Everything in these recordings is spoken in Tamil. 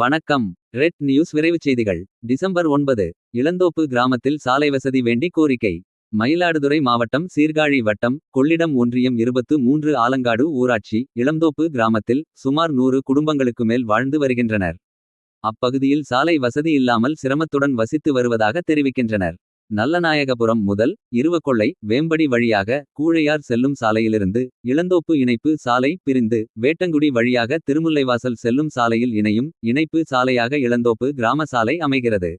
வணக்கம். ரெட் நியூஸ் விரைவுச் செய்திகள். டிசம்பர் 9. இளந்தோப்பு கிராமத்தில் சாலை வசதி வேண்டி கோரிக்கை. மயிலாடுதுறை மாவட்டம் சீர்காழி வட்டம் கொள்ளிடம் ஒன்றியம் 23 ஆலங்காடு ஊராட்சி இளந்தோப்பு கிராமத்தில் சுமார் 100 குடும்பங்களுக்கு மேல் வாழ்ந்து வருகின்றனர். அப்பகுதியில் சாலை வசதி இல்லாமல் சிரமத்துடன் வசித்து வருவதாக தெரிவிக்கின்றனர். நல்லநாயகபுரம் முதல் இருவக்கொள்ளை வேம்படி வழியாக கூழையார் செல்லும் சாலையிலிருந்து இளந்தோப்பு இணைப்பு சாலை பிரிந்து வேட்டங்குடி வழியாக திருமுல்லைவாசல் செல்லும் சாலையில் இணையும் இணைப்பு சாலையாக இளந்தோப்பு கிராம சாலை அமைகிறது.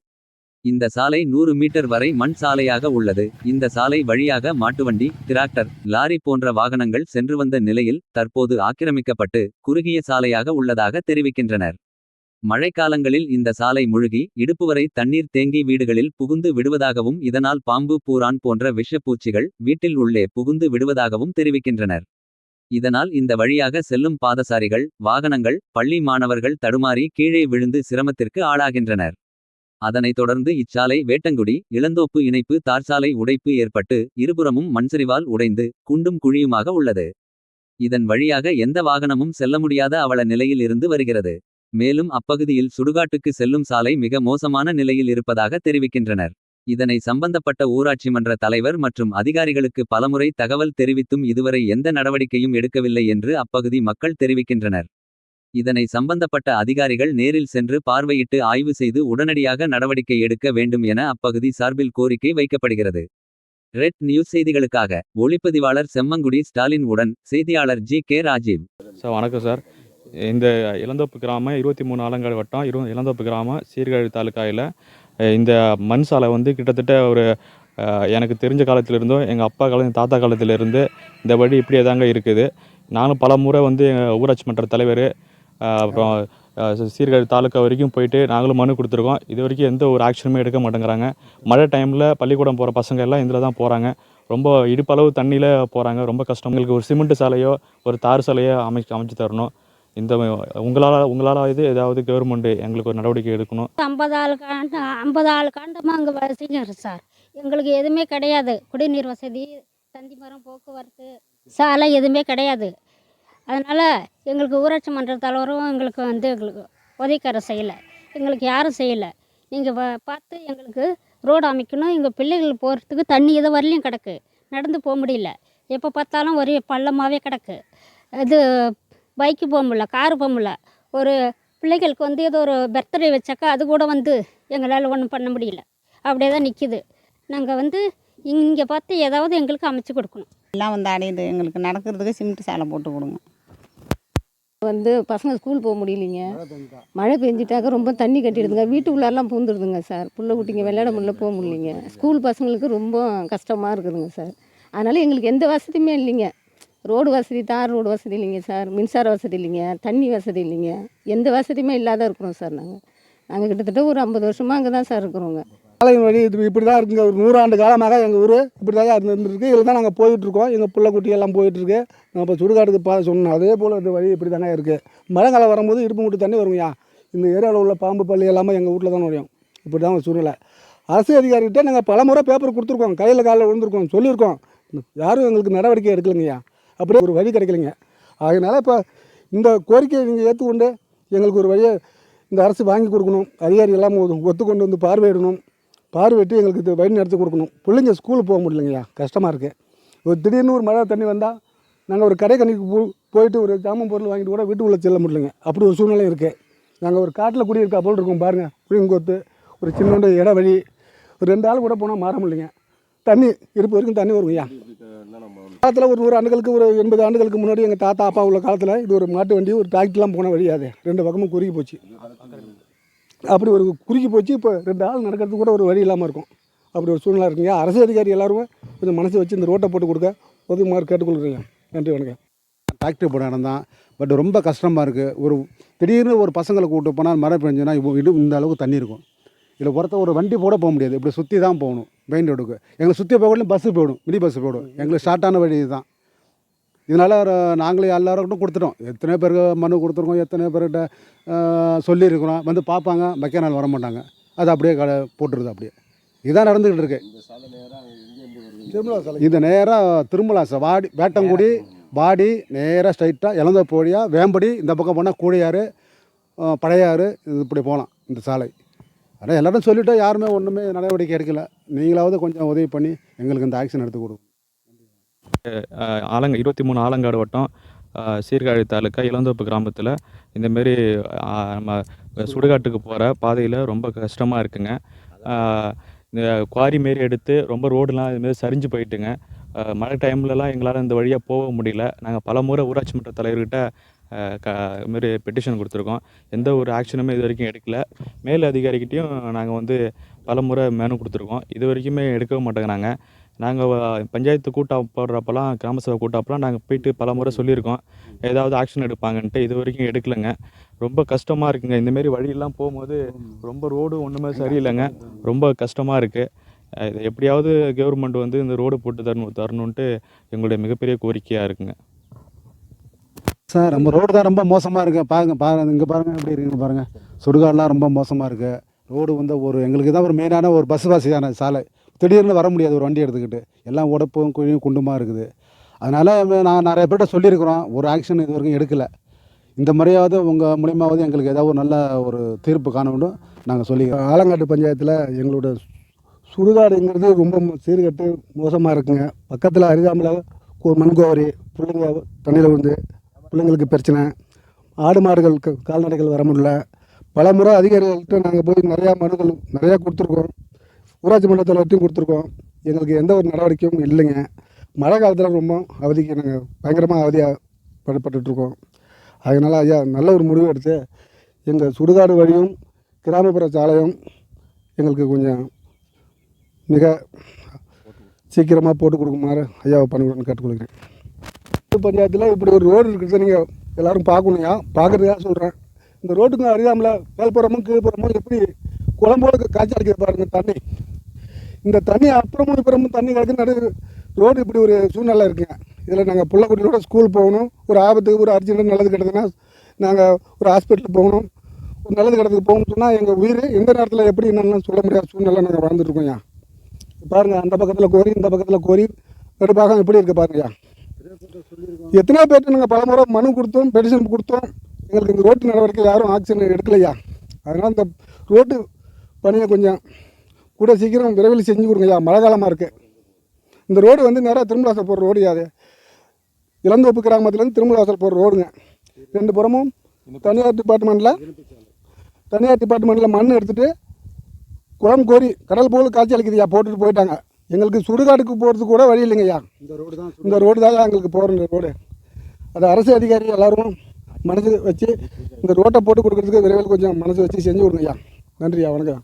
இந்த சாலை 100 மீட்டர் வரை மண் சாலையாக உள்ளது. இந்த சாலை வழியாக மாட்டுவண்டி, டிராக்டர், லாரி போன்ற வாகனங்கள் சென்று வந்த நிலையில் தற்போது ஆக்கிரமிக்கப்பட்டு குறுகிய சாலையாக உள்ளதாக தெரிவிக்கின்றனர். மழைக்காலங்களில் இந்த சாலை முழுகி இடுப்பு வரை தண்ணீர் தேங்கி வீடுகளில் புகுந்து விடுவதாகவும் இதனால் பாம்பு பூரான் போன்ற விஷப்பூச்சிகள் வீட்டில் உள்ளே புகுந்து விடுவதாகவும் தெரிவிக்கின்றனர். இதனால் இந்த வழியாக செல்லும் பாதசாரிகள் வாகனங்கள் பள்ளி மாணவர்கள் தடுமாறி கீழே விழுந்து சிரமத்திற்கு ஆளாகின்றனர். அதனைத் தொடர்ந்து இச்சாலை வேட்டங்குடி இளந்தோப்பு இணைப்பு தார்சாலை உடைப்பு ஏற்பட்டு இருபுறமும் மண்சரிவால் உடைந்து குண்டும் குழியுமாக உள்ளது. இதன் வழியாக எந்த வாகனமும் செல்ல முடியாத அவல நிலையில் இருந்து வருகிறது. மேலும் அப்பகுதியில் சுடுகாட்டுக்கு செல்லும் சாலை மிக மோசமான நிலையில் இருப்பதாக தெரிவிக்கின்றனர். இதனை சம்பந்தப்பட்ட ஊராட்சி மன்ற தலைவர் மற்றும் அதிகாரிகளுக்கு பலமுறை தகவல் தெரிவித்தும் இதுவரை எந்த நடவடிக்கையும் எடுக்கவில்லை என்று அப்பகுதி மக்கள் தெரிவிக்கின்றனர். இதனை சம்பந்தப்பட்ட அதிகாரிகள் நேரில் சென்று பார்வையிட்டு ஆய்வு செய்து உடனடியாக நடவடிக்கை எடுக்க வேண்டும் என அப்பகுதி சார்பில் கோரிக்கை வைக்கப்படுகிறது. ரெட் நியூஸ் செய்திகளுக்காக ஒளிப்பதிவாளர் செம்மங்குடி ஸ்டாலின் உடன் செய்தியாளர் ஜி.கே. ராஜீவ். வணக்கம் சார். இந்த இளந்தோப்பு கிராமம் 23 ஆலங்காடு வட்டம் இளந்தோப்பு கிராமம் சீர்காழி தாலுக்காயில் இந்த மண் சாலை கிட்டத்தட்ட ஒரு எனக்கு தெரிஞ்ச காலத்திலிருந்தோ எங்கள் அப்பா காலம் தாத்தா காலத்திலிருந்து இந்த வழி இப்படியே தாங்க இருக்குது. நானும் பல முறை எங்கள் ஊராட்சி மன்ற தலைவர் அப்புறம் சீர்காழி தாலுக்கா வரைக்கும் போயிட்டு நாங்களும் மனு கொடுத்துருக்கோம். இது வரைக்கும் எந்த ஒரு ஆக்ஷனுமே எடுக்க மாட்டேங்கிறாங்க. மழை டைமில் பள்ளிக்கூடம் போகிற பசங்க எல்லாம் இதில் தான் போகிறாங்க. ரொம்ப இடுப்பளவு தண்ணியில் போகிறாங்க. ரொம்ப கஷ்டம். எங்களுக்கு ஒரு சிமெண்ட் சாலையோ ஒரு தார் சாலையோ அமைச்சு தரணும். இந்த உங்களால் ஏதாவது கவர்மெண்ட் எங்களுக்கு ஒரு நடவடிக்கை எடுக்கணும். 50 ஆள் காண்டமாக அங்கே வசிக்கிறோம் சார். எங்களுக்கு எதுவுமே கிடையாது. குடிநீர் வசதி, தந்தி மரம், போக்குவரத்து, சாலை எதுவுமே கிடையாது. அதனால் எங்களுக்கு ஊராட்சி மன்ற தலைவரும் எங்களுக்கு எங்களுக்கு உதவிக்கார செய்யலை. எங்களுக்கு யாரும் செய்யலை. நீங்கள் பார்த்து எங்களுக்கு ரோடு அமைக்கணும். எங்கள் பிள்ளைகள் போகிறதுக்கு தண்ணி இதை வரலையும் கிடக்கு. நடந்து போக முடியல. எப்போ பார்த்தாலும் ஒரே பள்ளமாகவே கிடக்கு. இது பைக்கு போக முடியல, காரு போக முடியல. ஒரு பிள்ளைகளுக்கு ஏதோ ஒரு பர்த்டே வச்சாக்கா அது கூட எங்களால் ஒன்றும் பண்ண முடியல. அப்படியே தான் நிற்கிது. நாங்கள் இங்கே பார்த்து ஏதாவது எங்களுக்கு அமைச்சு கொடுக்கணும். எல்லாம் அடையுது. எங்களுக்கு நடக்கிறதுக்கு சிமெண்ட் சாலை போட்டு கொடுங்க. பசங்க ஸ்கூல் போக முடியலைங்க. மழை பெஞ்சிட்டாக்க ரொம்ப தண்ணி கட்டிடுதுங்க. வீட்டுக்குள்ளெல்லாம் பூந்துடுதுங்க சார். புள்ள குட்டிங்க விளையாட முடியல, போக முடியலைங்க. ஸ்கூல் பசங்களுக்கு ரொம்ப கஷ்டமாக இருக்குதுங்க சார். அதனால் எங்களுக்கு எந்த வசதியுமே இல்லைங்க. ரோடு வசதி, தார் ரோடு வசதி இல்லைங்க சார். மின்சார வசதி இல்லைங்க. தண்ணி வசதி இல்லைங்க. எந்த வசதியுமே இல்லாத இருக்கிறோம் சார். நாங்கள் கிட்டத்தட்ட ஒரு 50 வருஷமாக அங்கே தான் சார் இருக்கிறோங்க. சாலையின் வழி இது இப்படி தான் இருக்குங்க. ஒரு 100 ஆண்டு காலமாக எங்கள் ஊர் இப்படி தான் இருந்துருக்கு. இதில் தான் நாங்கள் போயிட்டுருக்கோம். எங்கள் பிள்ளை குட்டியெல்லாம் போயிட்டுருக்கு. நான் இப்போ சுடுகாட்டுக்கு சொன்னோம். அதே போல் இந்த வழி இப்படி தானே இருக்குது. மழை காலம் வரும்போது இடுப்பு மூட்டு தண்ணி வருங்கய்யா. இந்த ஏரியாவில் உள்ள பாம்பு பள்ளி எல்லாமே எங்கள் வீட்டில் தான் நுழையும். இப்படி தான் ஒரு சூழ்நிலை. அரசு அதிகாரிகிட்ட நாங்கள் பல முறை பேப்பர் கொடுத்துருக்கோம். கையில் காலில் விழுந்துருக்கோம், சொல்லியிருக்கோம். யாரும் எங்களுக்கு நடவடிக்கை எடுக்கலைங்கய்யா. அப்படியே ஒரு வழி கிடைக்கலைங்க. அதனால் இப்போ இந்த கோரிக்கையை நீங்கள் ஏற்றுக்கொண்டு எங்களுக்கு ஒரு வழியை இந்த அரசு வாங்கி கொடுக்கணும். அதிகாரி எல்லாம் ஒத்துக்கொண்டு பார்வையிடணும். பார்வையிட்டு எங்களுக்கு இது வழி நடத்தி கொடுக்கணும். பிள்ளைங்க ஸ்கூலுக்கு போக முடியலைங்கய்யா, கஷ்டமாக இருக்குது. ஒரு திடீர்னு ஒரு மழை தண்ணி வந்தால் நாங்கள் ஒரு கடைக்கு போயிட்டு ஒரு ஜாமான் பொருள் வாங்கிட்டு கூட வீட்டுக்குள்ளே செல்ல முடியலைங்க. அப்படி ஒரு சூழ்நிலை இருக்குது. நாங்கள் ஒரு காட்டில் குடியிருக்கா போல் இருக்கோம் பாருங்கள். புளியங்கொத்து ஒரு சின்னோண்டு இட வழி, ஒரு 2 ஆள் கூட போனால் மாற முடியலைங்க. தண்ணி இருப்பு வரைக்கும் தண்ணி வருங்கய்யா. காலத்தில் ஒரு 100 ஆண்டுகளுக்கு ஒரு 80 ஆண்டுகளுக்கு முன்னாடி எங்கள் தாத்தா அப்பா உள்ள காலத்தில் இது ஒரு மாட்டு வண்டி ஒரு டிராக்டர்லாம் போன வழியாது. 2 பக்கமும் குறுகி போச்சு. அப்படி ஒரு குறுகி போச்சு. இப்போ 2 ஆள் நடக்கிறதுக்கு கூட ஒரு வழி இல்லாமல் இருக்கும். அப்படி ஒரு சூழ்நிலை இருக்குங்க. அரசு அதிகாரி எல்லாருமே கொஞ்சம் மனசு வச்சு இந்த ரோட்டை போட்டு கொடுக்க உதவுமாறு கேட்டுக்கொள்கிறீங்க. நன்றி, வணக்கம். டிராக்டர் போட இடம் தான். பட் ரொம்ப கஷ்டமாக இருக்குது. ஒரு திடீர்னு ஒரு பசங்களை கூப்பிட்டு போனால் மழை பெஞ்சுன்னா இந்த அளவுக்கு தண்ணி இருக்கும். இதில் பொறுத்த ஒரு வண்டி போட போக முடியாது. இப்படி சுற்றி தான் போகணும் மெயின் ரோடுக்கு. எங்களை சுற்றி போகணும், பஸ்ஸு போயிடும், மினி பஸ்ஸு போயிடும். எங்களுக்கு ஸ்டார்ட்டான வழி தான். இதனால் நாங்களே எல்லாருக்கிட்டும் கொடுத்துட்டோம். எத்தனை பேருக்கு மனு கொடுத்துருக்கோம், எத்தனை பேர்கிட்ட சொல்லியிருக்கிறோம். பார்ப்பாங்க, மக்கா நாள் வர மாட்டாங்க. அது அப்படியே போட்டுருது. அப்படியே இதுதான் நடந்துக்கிட்டு இருக்கு. இது நேராக திருமலா சார் வேட்டங்குடி வாடி நேராக ஸ்ட்ரைட்டாக இளந்தோப்பு வழியாக வேம்படி இந்த பக்கம் போனால் கூழையாறு பழையாறு இது இப்படி போகலாம் இந்த சாலை. ஆனால் எல்லாரும் சொல்லிவிட்டோம், யாருமே ஒன்றுமே நடவடிக்கை எடுக்கல. நீங்களாவது கொஞ்சம் உதவி பண்ணி எங்களுக்கு இந்த ஆக்ஷன் எடுத்து கொடுங்க. 23 ஆலங்காடு வட்டம் சீர்காழி தாலுக்கா இளந்தோப்பு கிராமத்தில் இந்தமாரி நம்ம சுடுகாட்டுக்கு போகிற பாதையில் ரொம்ப கஷ்டமாக இருக்குங்க. இந்த குவாரி மாரி எடுத்து ரொம்ப ரோடுலாம் இதுமாரி சரிஞ்சு போயிட்டுங்க. மழை டைம்லலாம் எங்களால் இந்த வழியாக போக முடியல. நாங்கள் பலமுறை ஊராட்சி மன்ற தலைவர்கிட்ட இதுமாரி பெட்டிஷன் கொடுத்துருக்கோம். எந்த ஒரு ஆக்ஷனுமே இது வரைக்கும் எடுக்கல. மேல் அதிகாரிகிட்டேயும் நாங்கள் வந்து பலமுறை மெனு கொடுத்துருக்கோம். இது வரைக்குமே எடுக்கவே மாட்டேங்கிறாங்க. நாங்கள் பஞ்சாயத்து கூட்டம் போடுறப்பலாம், கிராம சபை கூட்டப்பலாம் நாங்கள் போயிட்டு பலமுறை சொல்லியிருக்கோம். ஏதாவது ஆக்ஷன் எடுப்பாங்கன்ட்டு. இது வரைக்கும் எடுக்கலைங்க. ரொம்ப கஷ்டமாக இருக்குங்க. இந்தமாரி வழியெல்லாம் போகும்போது ரொம்ப ரோடு ஒன்றுமே சரியில்லைங்க. ரொம்ப கஷ்டமாக இருக்குது. இதை எப்படியாவது கவர்மெண்ட் வந்து இந்த ரோடு போட்டு தரணுன்ட்டு எங்களுடைய மிகப்பெரிய கோரிக்கையாக இருக்குங்க. சார், நம்ம ரோடு தான் ரொம்ப மோசமாக இருக்குது. இங்கே பாருங்கள் எப்படி இருக்குங்க பாருங்கள். சுடுகாடெலாம் ரொம்ப மோசமாக இருக்குது. ரோடு வந்து எங்களுக்கு தான் ஒரு மெயினான ஒரு பஸ் வசதியான சாலை. திடீர்னு வர முடியாது ஒரு வண்டி எடுத்துக்கிட்டு. எல்லாம் உடப்பும் குழியும் குண்டுமாக இருக்குது. அதனால் நான் நிறைய பேர்கிட்ட சொல்லியிருக்கிறோம். ஒரு ஆக்ஷன் இது வரைக்கும் எடுக்கலை. இந்த முறையாவது உங்கள் மூலியமாவது எங்களுக்கு ஏதாவது ஒரு நல்ல ஒரு தீர்ப்பு காண வேண்டும் நாங்கள் சொல்லிக்கிறோம். ஆலங்காட்டு பஞ்சாயத்தில் எங்களோட சுடுகாடுங்கிறது ரொம்ப சீர்கட்டு மோசமாக இருக்குங்க. பக்கத்தில் அரிதாமல மண்கோவரி பிள்ளைங்க தண்ணியில் வந்து பிள்ளைங்களுக்கு பிரச்சனை. ஆடு மாடுகள் கால்நடைகள் வர முடியல. பல முறை அதிகாரிகள்கிட்ட நாங்கள் போய் நிறையா கொடுத்துருக்கோம். ஊராட்சி மன்ற தலைவர்கிட்டையும் கொடுத்துருக்கோம். எங்களுக்கு எந்த ஒரு நடவடிக்கையும் இல்லைங்க. மழை காலத்தில் ரொம்ப அவதிக்கு நாங்கள் பயங்கரமாக அவதியாக பட்டுட்ருக்கோம். அதனால் ஐயா நல்ல ஒரு முடிவு எடுத்து எங்கள் சுடுகாடு வழியும் கிராமப்புற சாலையும் எங்களுக்கு கொஞ்சம் மிக சீக்கிரமாக போட்டு கொடுக்குமாறு ஐயாவை பண்ணிவிடணும்னு கேட்டுக்கொள்கிறேன். பஞ்சாயத்தில் இப்படி ஒரு ரோடு இருக்கிறத நீங்கள் எல்லோரும் பார்க்கணுயா. பார்க்குறதுக்காக சொல்கிறேன். இந்த ரோட்டுக்கு அறியாமல் மேல்புறமும் கீழ்ப்புறமும் எப்படி குளம்போடு காய்ச்சி அடிக்கிறது பாருங்கள் தண்ணி. இந்த தண்ணி அப்புறமும் இப்புறமும் தண்ணி கிடக்கு. ரோடு இப்படி ஒரு சூழ்நிலை இருக்குங்க. இதில் நாங்கள் பிள்ளைக்குட்டியோட ஸ்கூல் போகணும். ஒரு ஆபத்துக்கு ஒரு அர்ஜென்ட் நல்லது கிடக்குதுன்னா நாங்கள் ஒரு ஹாஸ்பிட்டலுக்கு போகணும். ஒரு நல்லது கிடத்துக்கு போகணும்னு சொன்னால் எங்கள் உயிர் எந்த நேரத்தில் எப்படி என்னென்னு சொல்ல முடியாத சூழ்நிலை நாங்கள் வாழ்ந்துட்டுருக்கோம்யா. பாருங்கள், அந்த பக்கத்தில் கோரி இந்த பக்கத்தில் கோரி நடுப்பாகம் எப்படி இருக்குது பாருங்கய்யா. எத்தனையோ பேர்ட்டு நாங்கள் பல முறை மனு கொடுத்தோம், பெட்டிஷன் கொடுத்தோம். எங்களுக்கு இந்த ரோட்டு நடவடிக்கை யாரும் ஆக்ஷன் எடுக்கலையா. அதனால் இந்த ரோட்டு பணியை கொஞ்சம் கூட சீக்கிரம் விரைவில் செஞ்சு கொடுங்கய்யா. மழை காலமாக இருக்குது. இந்த ரோடு வந்து நேராக திருமலாசல் போகிற ரோடு யாது. இளந்தோப்பு கிராமத்துலேருந்து திருமலாசல் போகிற ரோடுங்க. 2 புறமும் தனியார் டிபார்ட்மெண்ட்டில் மண் எடுத்துகிட்டு குளம் கோரி கடல் போல் காட்சி அளிக்குதுயா போட்டுட்டு போயிட்டாங்க. எங்களுக்கு சுடுகாடுக்கு போகிறதுக்கு கூட வழி இல்லைங்கய்யா. இந்த ரோடு தான் எங்களுக்கு போகிற ரோடு. அது அரசு அதிகாரி எல்லோரும் மனசு வச்சு இந்த ரோட்டை போட்டு கொடுக்குறதுக்கு விரைவில் கொஞ்சம் மனசு வச்சு செஞ்சு கொடுங்கய்யா. நன்றியா, வணக்கம்.